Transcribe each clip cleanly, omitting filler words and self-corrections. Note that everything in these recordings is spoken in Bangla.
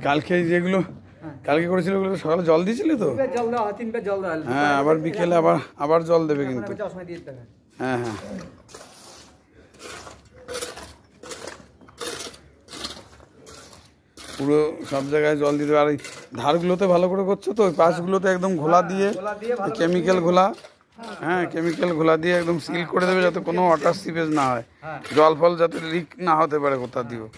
কালকে যেগুলো কালকে করেছিল ওগুলো সকালে জল দিয়েছিলে তো? হ্যাঁ, আবার বিকেলে আবার জল দেবে কিন্তু। হ্যাঁ হ্যাঁ, পুরো সব জায়গায় জল দিতে। আর এই ধারগুলোতে ভালো করে করছো তো, ওই পাশগুলোতে একদম ঘোলা দিয়ে কেমিক্যাল ঘোলা, হ্যাঁ কেমিক্যাল ঘোলা দিয়ে একদম সিল করে দেবে, যাতে কোনো ওয়াটার সিপেজ না হয়, জল ফল যাতে লিক না হতে পারে কোথা দিয়েও।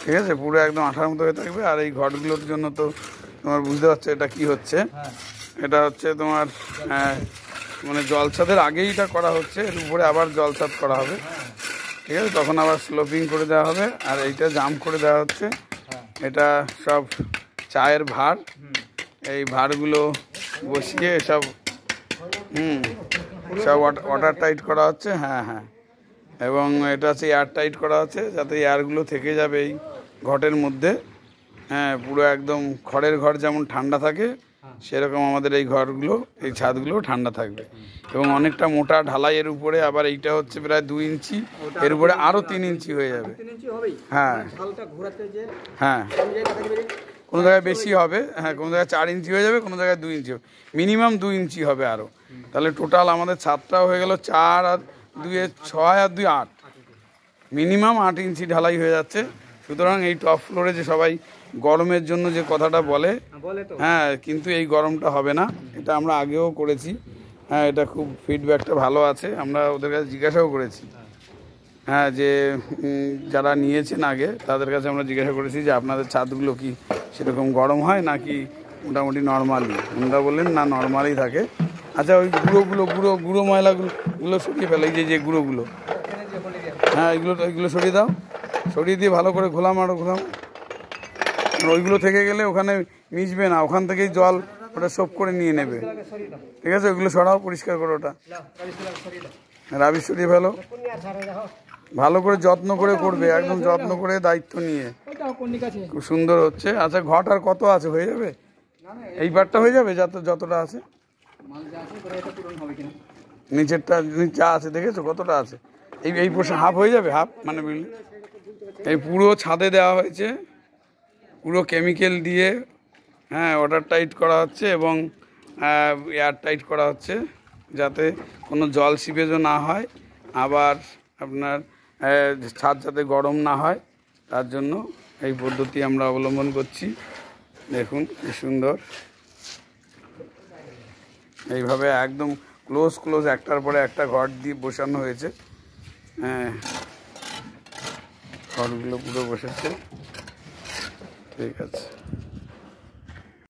ঠিক আছে, পুরো একদম আঠার মতো হয়ে থাকবে। আর এই ঘরগুলোর জন্য তো তোমার বুঝতে পারছো এটা কি হচ্ছে। এটা হচ্ছে তোমার মানে জলছাদের আগেই এটা করা হচ্ছে, এর উপরে আবার জলছাদ করা হবে। ঠিক আছে, তখন আবার স্লোপিং করে দেওয়া হবে। আর এইটা জাম করে দেওয়া হচ্ছে। এটা সব চায়ের ভার, এই ভারগুলো বসিয়ে সব সব ওয়াটার টাইট করা হচ্ছে। হ্যাঁ হ্যাঁ, এবং এটা হচ্ছে এয়ার টাইট করা হচ্ছে, যাতে এয়ারগুলো থেকে যাবে এই ঘটের মধ্যে। হ্যাঁ, পুরো একদম খড়ের ঘর যেমন ঠান্ডা থাকে, সেরকম আমাদের এই ঘরগুলো, এই ছাদগুলো ঠান্ডা থাকবে। এবং অনেকটা মোটা ঢালাই এর উপরে, আবার এইটা হচ্ছে প্রায় 2 ইঞ্চি, এর উপরে আরও 3 ইঞ্চি হয়ে যাবে। হ্যাঁ হ্যাঁ, কোনো জায়গায় বেশি হবে, হ্যাঁ কোনো জায়গায় 4 ইঞ্চি হয়ে যাবে, কোনো জায়গায় 2 ইঞ্চি হবে, মিনিমাম 2 ইঞ্চি হবে আরও। তাহলে টোটাল আমাদের ছাদটাও হয়ে গেল 4 আর 2 6 আর 2 8, মিনিমাম 8 ইঞ্চি ঢালাই হয়ে যাচ্ছে। সুতরাং এই টপ ফ্লোরে যে সবাই গরমের জন্য যে কথাটা বলে, হ্যাঁ কিন্তু এই গরমটা হবে না। এটা আমরা আগেও করেছি, হ্যাঁ এটা খুব ফিডব্যাকটা ভালো আছে। আমরা ওদের কাছে জিজ্ঞাসাও করেছি, হ্যাঁ যে যারা নিয়েছেন আগে তাদের কাছে আমরা জিজ্ঞাসা করেছি যে আপনাদের ছাদগুলো কি সেরকম গরম হয় নাকি মোটামুটি নর্মালি। ওনারা বললেন না, নর্মালি থাকে। আচ্ছা, ওই গুঁড়ো ময়লাগুলো সরিয়ে ফেলে, এই যে গুঁড়োগুলো, হ্যাঁ ওইগুলো সরিয়ে দাও, সরিয়ে দিয়ে ভালো করে ঘোলাম। ওইগুলো থেকে গেলে ওখানে মিশবে না, ওখান থেকেই জল ওটা সোপ করে নিয়ে নেবে। ঠিক আছে, ওইগুলো সরাও, পরিষ্কার করো, ওটা রাবিশ সরিয়ে ফেলো। ভালো করে যত্ন করে করবে, একদম যত্ন করে দায়িত্ব নিয়ে, খুব সুন্দর হচ্ছে। আচ্ছা, ঘট আর কত আছে? হয়ে যাবে এই পাটটা, হয়ে যাবে যতটা আছে। নিচেরটা যা আছে দেখেছো কতটা আছে? এই পোর্শন হাফ হয়ে যাবে, হাফ মানে বিল্ডিং। এই পুরো ছাদে দেওয়া হয়েছে, পুরো কেমিক্যাল দিয়ে, হ্যাঁ ওয়াটার টাইট করা হচ্ছে এবং এয়ার টাইট করা হচ্ছে, যাতে কোনো জল সিপেজও না হয়, আবার আপনার ছাদ যাতে গরম না হয়, তার জন্য এই পদ্ধতি আমরা অবলম্বন করছি। দেখুন কি সুন্দর, এইভাবে একদম ক্লোজ একটার পরে একটা ঘর দিয়ে বসানো হয়েছে। হ্যাঁ, ঘরগুলো পুরো বসেছে। ঠিক আছে।